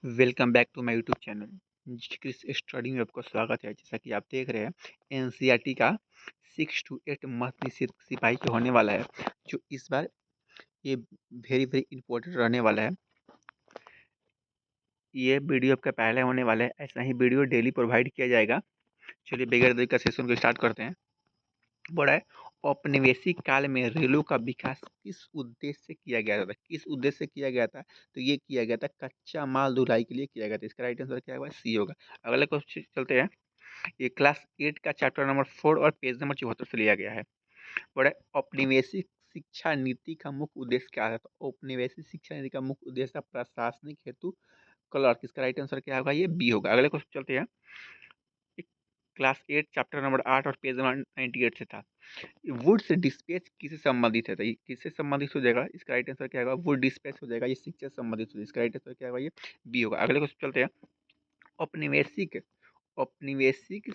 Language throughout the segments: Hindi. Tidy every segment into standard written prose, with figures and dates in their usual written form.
Welcome back to my YouTube channel Chris study में आपका स्वागत है। जैसा कि आप देख रहे हैं, एनसीईआरटी का 6 to 8 मस्त सिपाही के होने वाला है, जो इस बार ये वेरी वेरी इंपॉर्टेंट रहने वाला है। ये वीडियो आपका पहले होने वाला है, ऐसा ही वीडियो डेली प्रोवाइड किया जाएगा। चलिए बगैर देरी का सेशन को स्टार्ट करते हैं। बोला है, औपनिवेशिक काल में रेलों का विकास किस उद्देश्य से किया गया था? किस उद्देश्य से किया गया था? तो ये किया गया था कच्चा माल ढुलाई के लिए किया गया था। इसका राइट आंसर क्या होगा? सी होगा। अगले क्वेश्चन चलते हैं। ये क्लास 8 का चैप्टर नंबर 4 और पेज नंबर 74 से लिया गया है। बड़ा औपनिवेशिक शिक्षा नीति का मुख्य उद्देश्य क्या है? तो औपनिवेशिक शिक्षा नीति का मुख्य उद्देश्य प्रशासनिक हेतु क्लर्क। इसका राइट आंसर क्या होगा? ये बी होगा। अगले क्वेश्चन चलते हैं। क्लास 8 चैप्टर नंबर 8 और पेज नंबर 98 से था। वुड से डिस्पैच किससे संबंधित है? तो ये किससे संबंधित हो जाएगा? इसका राइट आंसर क्या होगा? वुड डिस्पैच हो जाएगा। ये शिक्षा से संबंधित हो जाएगा। इसका राइट आंसर क्या होगा? ये बी होगा। अगले क्वेश्चन चलते हैं। औपनिवेशिक औपनिवेशिक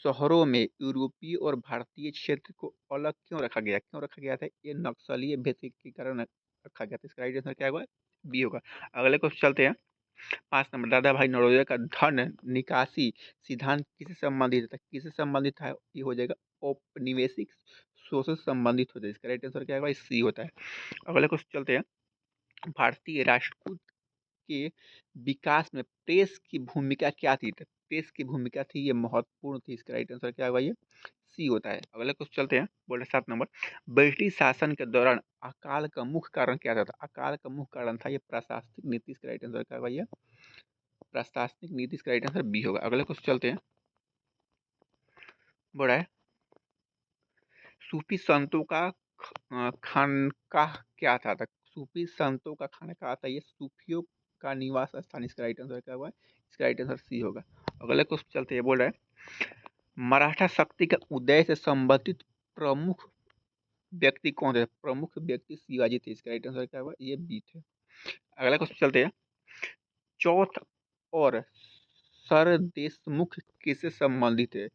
शहरों में यूरोपीय और भारतीय क्षेत्र को अलग क्यों रखा गया? क्यों रखा गया था? ये नक्सलीय भेद के कारण रखा गया था। इसका राइट आंसर क्या होगा? बी होगा। अगले क्वेश्चन चलते हैं। 5 नंबर, दादा भाई नौरोजी का धन निकासी सिद्धांत किससे संबंधित था? किससे संबंधित था? ये हो जाएगा औपनिवेशिक शोषण से संबंधित हो जाएगा। इसका राइट आंसर क्या होगा? सी होता है। अगले क्वेश्चन चलते हैं। भारतीय राष्ट्रकूट के विकास में प्रेस की भूमिका क्या थी? तो प्रेस की भूमिका थी, ये महत्वपूर्ण थी। इसका राइट आंसर क्या होगा? ये सी होता है। अगले क्वेश्चन चलते हैं। बोले 7 नंबर, ब्रिटिश शासन के दौरान अकाल का मुख्य कारण क्या था? अकाल का मुख्य कारण था ये प्रशासनिक नीति। इसका राइट आंसर क्या होगा? ये प्रशासनिक नीति। इसका राइट आंसर बी होगा। अगले क्वेश्चन चलते हैं। बोला है, सूफी संतों का खानकाह क्या था? सूफी संतों का खानकाह था ये सूफियों का निवास स्थान। इसका राइट आंसर क्या हुआ? इसका राइट आंसर सी होगा। अगले क्वेश्चन चलते हैं। बोल रहा है, मराठा शक्ति का उदय से संबंधित प्रमुख व्यक्ति कौन थे? प्रमुख व्यक्ति शिवाजी थे। इसका राइट आंसर क्या हुआ? ये बी थे। अगला क्वेश्चन चलते हैं। चौथ और सरदेशमुख किससे संबंधित है?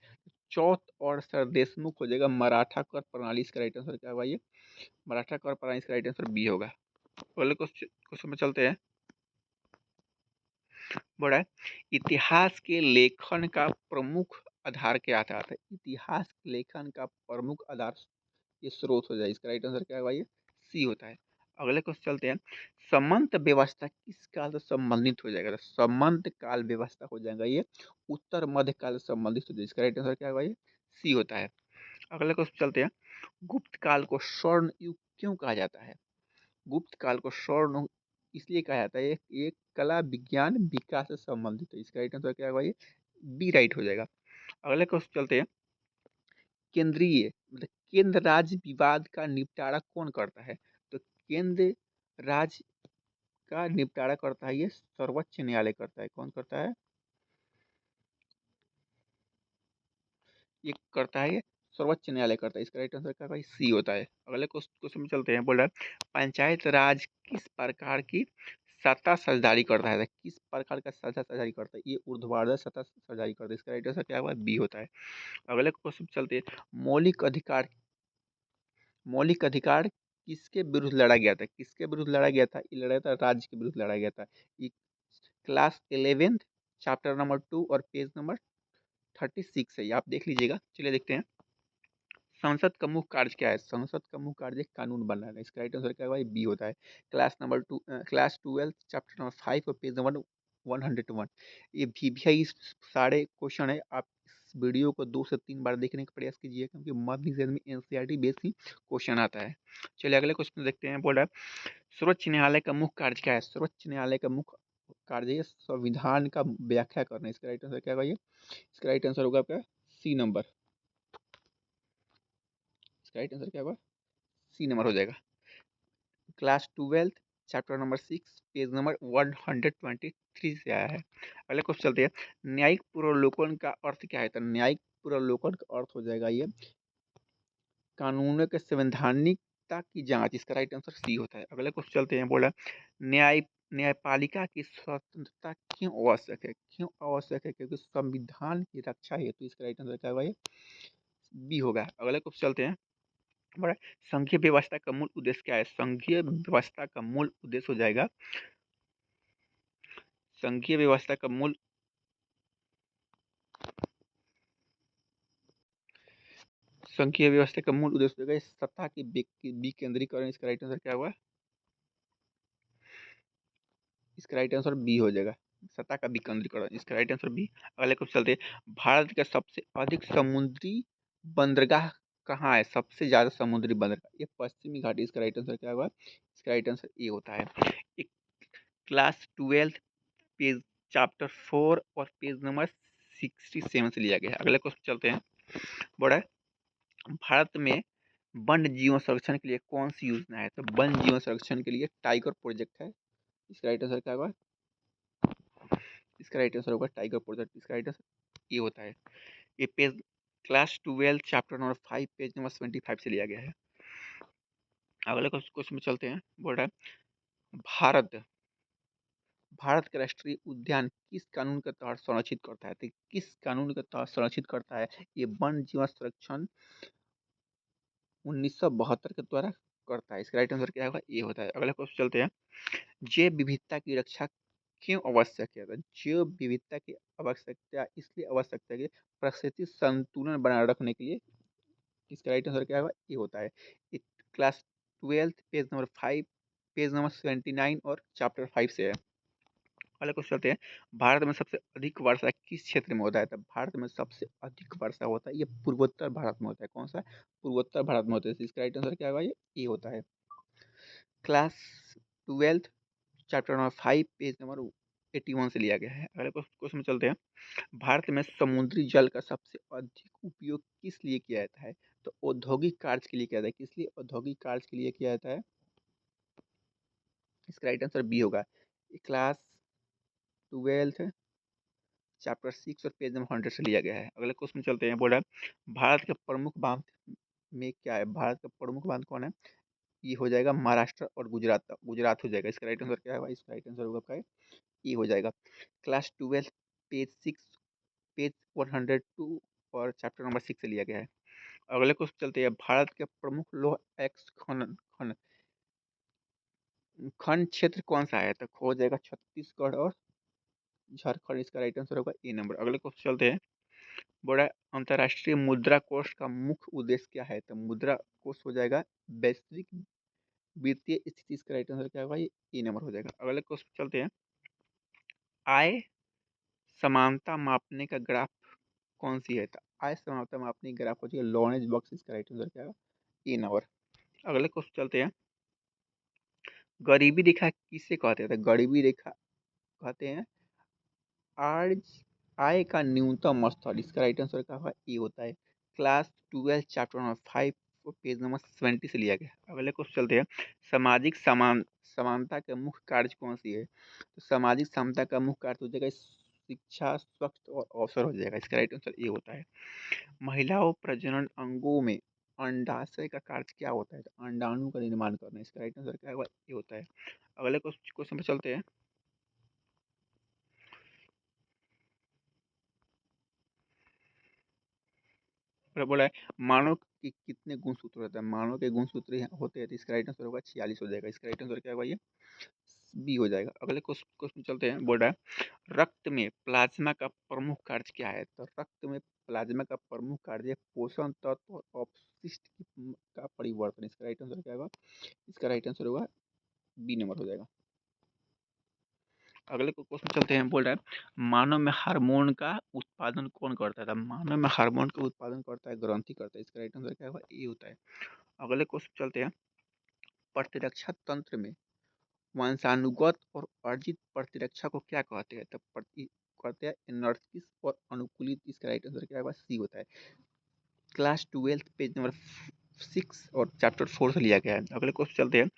चौथ और सरदेशमुख हो जाएगा मराठा कर प्रणाली। इसका राइट आंसर क्या होगा? ये मराठा कर प्रणाली। इसका राइट आंसर बी होगा। अगले क्वेश्चन में चलते हैं। बोला है, इतिहास के लेखन का प्रमुख आधार क्या था? तो इतिहास के लेखन का प्रमुख आधार ये स्रोत हो जाए। इसका राइट आंसर क्या होगा? ये सी होता है। अगले क्वेश्चन चलते हैं। समंत व्यवस्था किस काल से संबंधित हो जाएगा? तो समंत काल व्यवस्था हो जाएगा ये उत्तर मध्य काल से संबंधित हो जाएगा। इसका राइट आंसर क्या होगा? ये सी होता है। अगले क्वेश्चन चलते हैं। गुप्त काल को स्वर्ण युग क्यों कहा जाता है? गुप्त काल को स्वर्ण इसलिए कहा जाता है, ये कला विज्ञान विकास से संबंधित है। इसका राइट आंसर क्या होगा? ये बी राइट हो जाएगा। अगले क्वेश्चन चलते हैं। केंद्रीय मतलब केंद्र राज्य विवाद का निपटारा कौन करता है? तो केंद्र राज्य का निपटारा करता है ये सर्वोच्च न्यायालय करता है। कौन करता है? ये करता है ये सर्वोच्च न्यायालय करता है। इसका राइट आंसर क्या होगा? सी होता है। अगले क्वेश्चन में चलते हैं। बोल रहा है, पंचायत राज किस प्रकार की सत्ता साझेदारी करता है? किस प्रकार का सत्ता साझेदारी करता है? ये ऊर्ध्वाधर सत्ता साझेदारी करता है। इसका राइट आंसर क्या होगा? बी होता है। अगले क्वेश्चन चलते हैं। मौलिक अधिकार किसके विरुद्ध लड़ा गया था? किसके विरुद्ध लड़ा गया था? ये लड़ा था राज्य के विरुद्ध लड़ा गया था। ये क्लास 11 चैप्टर नंबर 2 और पेज नंबर 36 है। ये आप देख लीजिएगा। चलिए देखते हैं। संसद का मुख्य कार्य क्या है? संसद का मुख्य कार्य कानून बनाना है। इसका राइट आंसर क्या होगा? बी होता है। क्लास 12 चैप्टर नंबर 5 और पेज नंबर 101। ये भी सारे क्वेश्चन है। आप इस वीडियो को 2 से 3 बार देखने का प्रयास कीजिए, क्योंकि मध्य एग्जाम में एनसीईआरटी बेस्ड ही क्वेश्चन आता है। चलिए अगले क्वेश्चन देखते हैं। बोल रहा है, सर्वोच्च न्यायालय का मुख्य कार्य क्या है? सर्वोच्च न्यायालय का मुख्य कार्य है संविधान का व्याख्या करना। इसका राइट आंसर क्या होगा? ये इसका राइट आंसर होगा आपका सी नंबर। इसका राइट आंसर क्या होगा? सी नंबर हो जाएगा। Class 12 chapter number 6 page number 123 से आया है। अगले क्वेश्चन चलते हैं। न्यायिक पुनर्विलोकन का अर्थ क्या है? तो न्यायिक पुनर्विलोकन का अर्थ हो जाएगा ये कानूनों के संवैधानिकता की जांच। इसका राइट आंसर सी होता है। अगले क्वेश्चन चलते हैं। बोला, न्यायपालिका की स्वतंत्रता क्यों आवश्यक है? क्यों आवश्यक है? क्योंकि संविधान की रक्षा हेतु। इसका राइट आंसर क्या होगा? ये बी होगा। अगले क्वेश्चन चलते हैं। बड़ा, संघीय व्यवस्था का मूल उद्देश्य क्या है? संघीय व्यवस्था का मूल उद्देश्य हो जाएगा संघीय व्यवस्था का मूल संघीय व्यवस्था का मूल उद्देश्य होगा सत्ता की विकेंद्रीकरण। इसका राइट आंसर क्या हुआ? इसका राइट आंसर बी हो जाएगा, सत्ता का विकेंद्रीकरण। इसका राइट आंसर बी। अगले क्वेश्चन चलते हैं, भारत का सबसे अधिक समुद्री बंदरगाह कहाँ है? सबसे ज्यादा समुद्री बंदरगाह ये पश्चिमी घाटी। इसका राइट आंसर क्या होगा? इसका राइट आंसर ए होता है। एक क्लास 12 पेज चैप्टर 4 और पेज नंबर 67 से लिया गया है। अगले क्वेश्चन चलते हैं, बोला है भारत में वन्य जीवन संरक्षण के लिए कौन सी योजना है? तो वन्य जीवन संरक्षण के लिए टाइगर प्रोजेक्ट है। इसका राइट आंसर क्या होगा? इसका राइट आंसर होगा टाइगर प्रोजेक्ट। इसका राइट आंसर ये होता है। ये page class 12 chapter number 5 page number 75 से लिया गया है। अगले क्वेश्चन में चलते हैं, बोल रहा है भारत भारत का राष्ट्रीय उद्यान किस कानून के तहत संरक्षित करता है? तो किस कानून के तहत संरक्षित करता है? ये वन्य जीवन संरक्षण 1972 के द्वारा करता है। इसका राइट आंसर क्या होगा? ये होता है। अगले क्वेश्चन चलते हैं, जैव विविधता की रक्षा क्यों आवश्यक है? तो जैव विविधता की आवश्यकता इसलिए आवश्यक है कि प्रकृति संतुलन बनाए रखने के लिए। इसका राइट आंसर क्या होगा? ये होता है। Class 12 page number 5 page number 79 और चैप्टर 5 से है। अगले क्वेश्चन चलते हैं, भारत में सबसे अधिक वर्षा किस क्षेत्र में होता है? तो भारत में सबसे अधिक वर्षा होता है ये पूर्वोत्तर भारत में होता है। कौन सा? पूर्वोत्तर भारत में होता है। इसका राइट आंसर क्या होगा? ये होता है। Class 12 chapter number 5 page number 81 से लिया गया है। अगले क्वेश्चन में चलते हैं, भारत में समुद्री जल का सबसे अधिक उपयोग किस लिए किया जाता है? तो औद्योगिक कार्य के लिए किया जाता है। किस लिए औद्योगिक कार्य के लिए किया जाता है? इसका राइट आंसर बी होगा। क्लास 12 चैप्टर 6 और पेज नंबर 100 से लिया गया है। अगले क्वेश्चन में चलते हैं, बोल रहा है भारत के प्रमुख बांध में क्या है? भारत का प्रमुख बांध कौन है? ये हो जाएगा महाराष्ट्र और गुजरात। गुजरात हो जाएगा। इसका राइट आंसर क्या है? इसका राइट आंसर होगा आपका ये हो जाएगा। क्लास 12 पेज 6 पेज 102 और चैप्टर नंबर 6 से लिया गया है। अगले क्वेश्चन चलते हैं, भारत के प्रमुख लौह एक्स खनन खन खन क्षेत्र कौन सा है? तो हो जाएगा छत्तीसगढ़ और झारखंड। इसका राइट आंसर होगा ए नंबर। अगले क्वेश्चन चलते हैं, बड़ा अंतर्राष्ट्रीय मुद्रा कोष का मुख्य उद्देश्य क्या है? तो मुद्रा कोष हो जाएगा वैश्विक वित्तीय स्थिति। इसका राइट आंसर क्या होगा? ये ए नंबर हो जाएगा। अगले क्वेश्चन चलते हैं, आय समानता मापने का ग्राफ कौन सी है? तो आय समानता मापने की ग्राफ हो जाएगा लॉरेंज बॉक्स। इसका राइट आंसर क्या होगा? ए नंबर। अगले क्वेश्चन चलते हैं, गरीबी रेखा किसे कहते हैं? तो गरीबी रेखा कहते हैं आज आय का न्यूनतम स्तर। इसका राइट आंसर क्या होगा? ए होता है। Class 12 chapter number 5 page number 70 से लिया गया। अगले क्वेश्चन चलते हैं, सामाजिक समानता का मुख्य कार्य कौन सी है? तो सामाजिक समता का मुख्य कार्य हो जाएगा शिक्षा, स्वास्थ्य और अवसर हो जाएगा। इसका राइट आंसर ये होता है। महिलाओं प्रजनन अंगों में अंडाशय का कार्य क्या होता है? तो अंडाणु का निर्माण करना। इसका राइट आंसर क्या होगा? ये होता है। अगले क्वेश्चन पे चलते हैं, बोला है मानव के कितने गुणसूत्र होते हैं? मानव के गुणसूत्र होते हैं। तो इसका राइट आंसर होगा 46 हो जाएगा। इसका राइट आंसर क्या होगा? ये बी हो जाएगा। अगले क्वेश्चन चलते हैं, बोल रहा है रक्त में प्लाज्मा का प्रमुख कार्य क्या है? तो रक्त में प्लाज्मा का प्रमुख कार्य पोषण तत्व और अपशिष्ट का परिवर्तन। इसका राइट आंसर क्या होगा? इसका राइट आंसर होगा बी नंबर हो जाएगा। अगले क्वेश्चन चलते हैं, बोल रहा है मानव में हार्मोन का उत्पादन कौन करता है? मानव में हार्मोन का उत्पादन करता है ग्रंथि करता है। इसका राइट आंसर क्या होगा? ए होता है। अगले क्वेश्चन चलते हैं, प्रतिरक्षा तंत्र में वंशानुगत और अर्जित प्रतिरक्षा को क्या कहते हैं? तो कहते हैं एनर्जिस और अनुकूलित। इसका राइट आंसर क्या होगा? सी होता है। क्लास 12 पेज नंबर 6 और चैप्टर 4 से लिया गया है। अगले क्वेश्चन चलते हैं,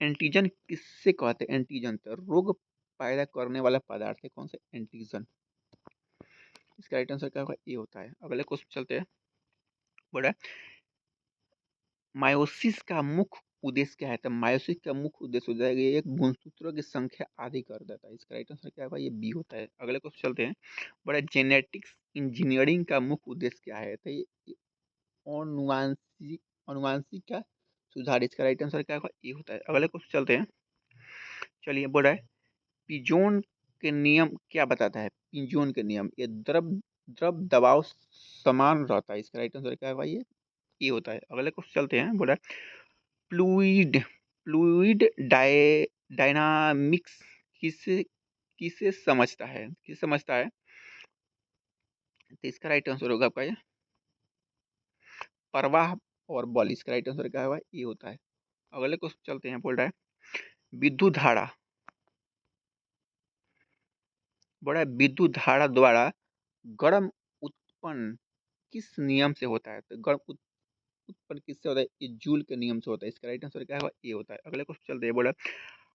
एंटीजन किससे कहते हैं? एंटीजन तो रोग पैदा करने वाला पदार्थ है। कौन सा? एंटीजन। इसका राइट आंसर क्या होगा? ए होता है। अगले क्वेश्चन चलते हैं, बोला मायोसिस का मुख्य उद्देश्य क्या है? तो मायोसिस का मुख्य उद्देश्य हो जाएगा एक गुणसूत्रों की संख्या आधी कर देता है। इसका राइट आंसर क्या होगा? ये बी होता है। अगले क्वेश्चन चलते हैं, बड़ा जेनेटिक्स इंजीनियरिंग का मुख्य उद्देश्य क्या है? तो ये अनुवांशिक अनुवांशिक का सुधार। इसका राइट आंसर क्या होगा? ये होता है। अगले क्वेश्चन चलते हैं, चलिए बोल रहा है पिजोन के नियम क्या बताता है? पिंजौन के नियम। ये द्रव द्रव दबाव समान रहता है। इसका राइट आंसर क्या है भाई? ये होता है। अगले क्वेश्चन चलते हैं। बोला फ्लूइड फ्लूइड डायनामिक्स किसे किसे समझता है? किसे समझता है? तो इसका राइट आंसर होगा आपका ये प्रवाह और बल। इसका राइट आंसर क्या होगा? ये होता है। अगले क्वेश्चन चलते हैं। बोल रहा है विद्युत धारा। बोल रहा है विद्युत धारा द्वारा गर्म उत्पन्न किस नियम से होता है? तो गर्म उत्पन्न किससे होता है? ये जूल के नियम से होता है। इसका राइट आंसर क्या होगा? ये होता है। अगले क्वेश्चन चलते हैं। बोला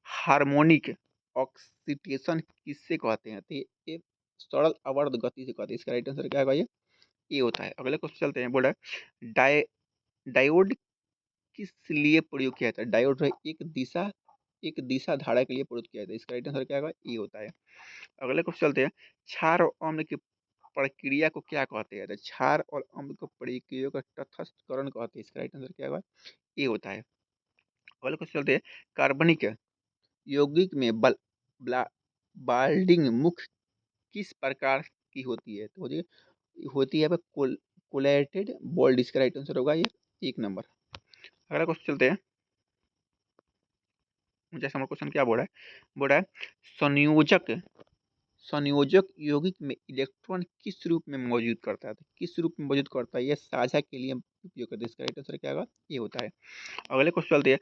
हार्मोनिक ऑक्सीडेशन किससे कहते हैं? तो ये सरल अवरद गति से कहते हैं। इसका राइट आंसर क्या होगा? ये होता है। अगले क्वेश्चन चलते हैं। बोला डाय डायोड किस लिए प्रयोग किया जाता है? डायोड जो है एक दिशा धारा के लिए प्रयोग किया जाता है। इसका राइट आंसर क्या होगा? ये होता है। अगले क्वेश्चन चलते हैं। क्षार और अम्ल की प्रक्रिया को क्या कहते हैं? तो क्षार और अम्ल की प्रक्रिया का तटस्थकरण कहते हैं। इसका राइट आंसर क्या होगा? ये होता है। अगले क्वेश्चन चलते हैं। कार्बनिक यौगिक में बाल्डिंग मुख्य किस प्रकार की होती है? तो होती है कोलेटेड बोल्ड। इसका राइट आंसर होगा ये 1 नंबर। अगला क्वेश्चन चलते हैं। जैसे हमारा क्वेश्चन क्या बोल रहा है? बोल रहा है संयोजक संयोजक यौगिक में इलेक्ट्रॉन किस रूप में मौजूद करता है? तो किस रूप में मौजूद करता है? ये साझा के लिए उपयोग करते हैं। इसका राइट आंसर क्या होगा? ये होता है। अगले क्वेश्चन चलते हैं।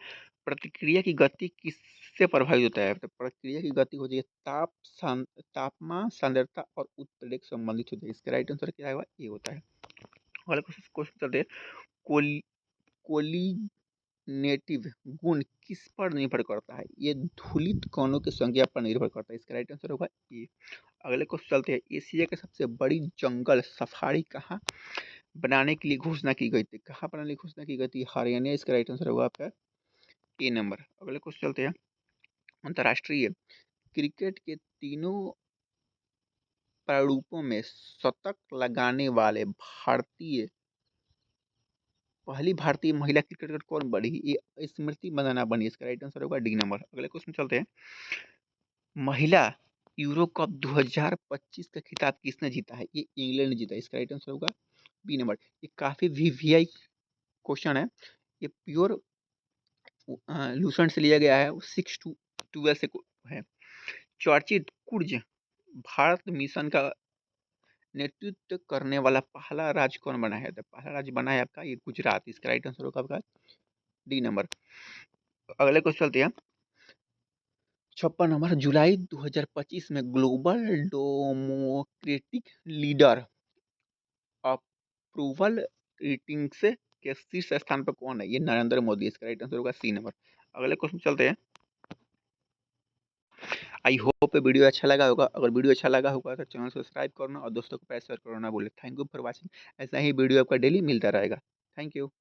प्रतिक्रिया की गति किससे प्रभावित होता है? तो प्रक्रिया की गति होती है तापमान, सांद्रता और उत्प्रेरक संबंधित होती है। इसका राइट आंसर क्या होगा? ये होता है। अगले क्वेश्चन चलते हैं। कोली कोलिनेटिव गुण किस पर निर्भर करता है? ये धूलित कणों की संख्या पर निर्भर करता है। इसका राइट आंसर होगा ये। अगले क्वेश्चन चलते हैं। एशिया के सबसे बड़ी जंगल सफारी कहाँ बनाने के लिए घोषणा की गई थी? कहाँ बनाने की घोषणा की गई थी? हरियाणा। इसका राइट आंसर होगा आपका A नंबर। अगले क्वेश्चन चलते हैं। अंतर्राष्ट्रीय क्रिकेट के तीनों प्रारूपों में शतक लगाने वाले पहली भारतीय महिला क्रिकेटर कौन बनी? ये स्मृति मंदाना बनी। इसका राइट आंसर होगा D नंबर। अगले क्वेश्चन चलते हैं। महिला यूरो कप 2025 का खिताब किसने जीता है? ये इंग्लैंड ने जीता है। इसका राइट आंसर होगा B नंबर। ये काफी वीवीआई क्वेश्चन है। ये प्योर लूसेंट से लिया गया है। 6 to 12 से है। चर्चित कुर्ज भारत मिशन का नेतृत्व करने वाला पहला राज्य कौन बना है? तो पहला राज्य बना है आपका ये गुजरात। इसका राइट आंसर होगा आपका D नंबर। अगले क्वेश्चन चलते हैं। 56 नंबर। जुलाई 2025 में global democratic leader approval ratings के शीर्ष स्थान पर कौन है? ये नरेंद्र मोदी। इसका राइट आंसर होगा C नंबर। अगले क्वेश्चन चलते हैं। आई होप वीडियो अच्छा लगा होगा। अगर वीडियो अच्छा लगा होगा तो चैनल सब्सक्राइब करना और दोस्तों को शेयर करना ना भूलें। Thank you for watching. ऐसा ही वीडियो आपका डेली मिलता रहेगा। Thank you.